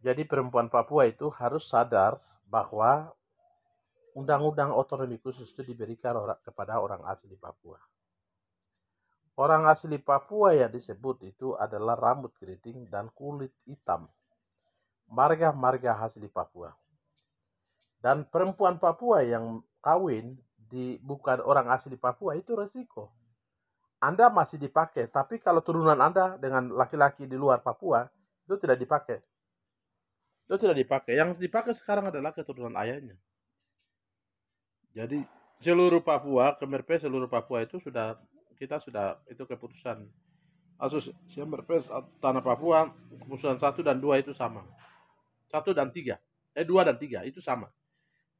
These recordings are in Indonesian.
Jadi perempuan Papua itu harus sadar bahwa undang-undang otonomi khusus itu diberikan kepada orang asli Papua. Orang asli Papua yang disebut itu adalah rambut keriting dan kulit hitam. Marga-marga asli Papua. Dan perempuan Papua yang kawin bukan orang asli Papua itu resiko. Anda masih dipakai, tapi kalau turunan Anda dengan laki-laki di luar Papua itu tidak dipakai. Itu tidak dipakai. Yang dipakai sekarang adalah keturunan ayahnya. Jadi seluruh Papua, Kemerpes seluruh Papua itu itu keputusan Asosiasi Kemerpes Tanah Papua, keputusan 1 dan 2 itu sama. 1 dan 3. 2 dan 3 itu sama.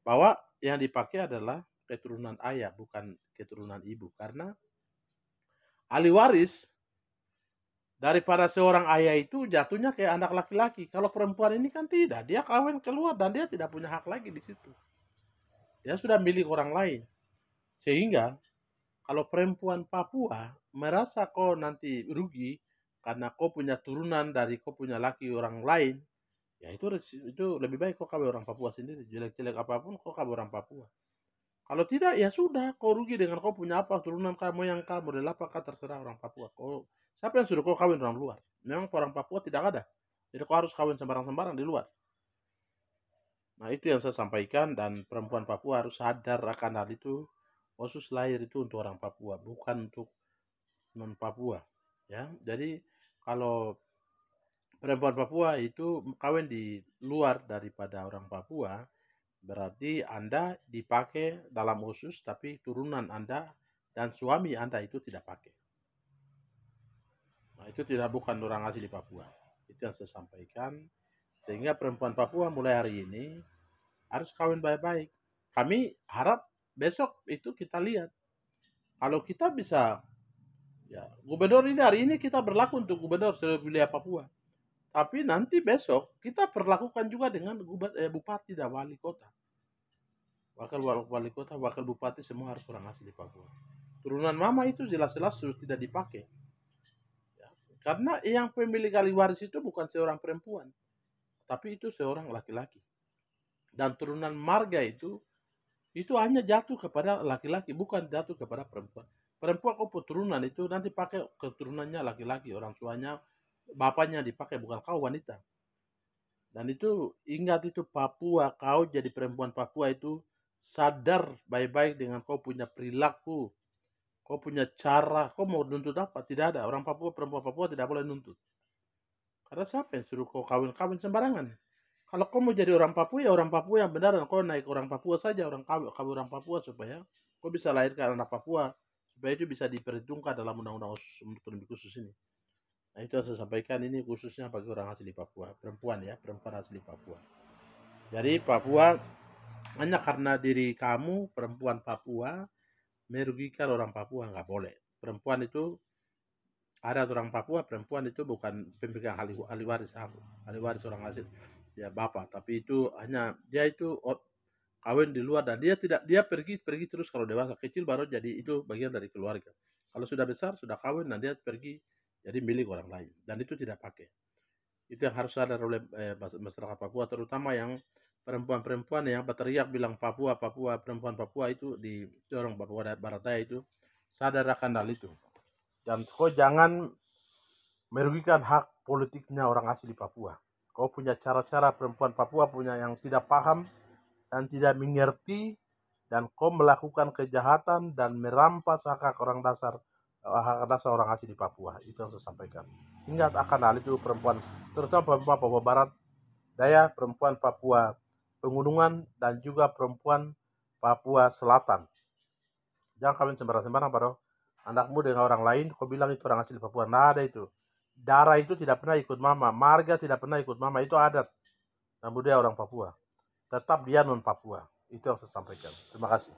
Bahwa yang dipakai adalah keturunan ayah, bukan keturunan ibu. Karena ahli waris daripada seorang ayah itu jatuhnya kayak anak laki-laki. Kalau perempuan ini kan tidak, dia kawin keluar dan dia tidak punya hak lagi di situ. Dia sudah milik orang lain. Sehingga kalau perempuan Papua merasa kau nanti rugi karena kau punya turunan dari kau punya laki orang lain, ya itu lebih baik kau kawin orang Papua sendiri. Jelek-jelek apapun kau kawin orang Papua. Kalau tidak, ya sudah, kau rugi dengan kau punya apa, turunan kamu yang kamu, model apakah terserah orang Papua. Siapa yang suruh kau kawin orang luar? Memang orang Papua tidak ada. Jadi kau harus kawin sembarang-sembarang di luar. Nah itu yang saya sampaikan, dan perempuan Papua harus sadar akan hal itu. Khusus lahir itu untuk orang Papua, bukan untuk non Papua. Ya, jadi kalau perempuan Papua itu kawin di luar daripada orang Papua, berarti Anda dipakai dalam khusus, tapi turunan Anda dan suami Anda itu tidak pakai. Nah itu bukan orang asli Papua. Itu yang saya sampaikan. Sehingga perempuan Papua mulai hari ini harus kawin baik-baik. Kami harap besok itu kita lihat. Kalau kita bisa, ya gubernur ini hari ini kita berlaku untuk gubernur seluruh wilayah Papua. Tapi nanti besok kita perlakukan juga dengan bupati dan wali kota. Wakil wali kota, wakil bupati semua harus orang asli Papua. Turunan mama itu jelas-jelas sudah tidak dipakai. Ya, karena yang pemilik ahli waris itu bukan seorang perempuan, tapi itu seorang laki-laki. Dan turunan marga itu hanya jatuh kepada laki-laki, bukan jatuh kepada perempuan. Perempuan kau turunan itu nanti pakai keturunannya laki-laki, orang tuanya, bapaknya dipakai, bukan kau wanita. Dan itu ingat itu Papua, kau jadi perempuan Papua itu sadar baik-baik dengan kau punya perilaku, kau punya cara, kau mau nuntut apa? Tidak ada. Orang Papua, perempuan Papua tidak boleh nuntut. Karena siapa yang suruh kau kawin sembarangan? Kalau kau mau jadi orang Papua, ya orang Papua yang benar, dan kau naik orang Papua saja, orang orang Papua, supaya kau bisa lahirkan anak Papua, supaya itu bisa diperhitungkan dalam undang-undang otonomi khusus ini. Nah itu yang saya sampaikan, ini khususnya bagi orang asli Papua, perempuan ya, perempuan asli Papua. Jadi Papua, hanya karena diri kamu perempuan Papua merugikan orang Papua, nggak boleh. Perempuan itu ada orang Papua, perempuan itu bukan pemegang ahli waris orang asli ya bapak, tapi itu hanya dia itu kawin di luar, dan dia pergi terus. Kalau dewasa, kecil baru jadi itu bagian dari keluarga. Kalau sudah besar, sudah kawin, dan dia pergi jadi milik orang lain, dan itu tidak pakai. Itu yang harus sadar oleh masyarakat Papua, terutama yang perempuan-perempuan yang berteriak bilang Papua, perempuan Papua itu di orang Papua Barat Daya itu sadar akan hal itu. Dan kau jangan merugikan hak politiknya orang asli Papua. Kau punya cara-cara, perempuan Papua punya yang tidak paham dan tidak mengerti, dan kau melakukan kejahatan dan merampas hak orang dasar orang asli Papua. Itu yang saya sampaikan. Ingat akan hal itu, perempuan, terutama perempuan Papua Barat Daya, perempuan Papua Pegunungan, dan juga perempuan Papua Selatan. Jangan kawin sembarang-sembarang pada anakmu dengan orang lain, kau bilang itu orang asli Papua. Nah ada itu. Darah itu tidak pernah ikut mama, marga tidak pernah ikut mama, itu adat dan budaya orang Papua. Tetap dia non Papua. Itu yang saya sampaikan. Terima kasih.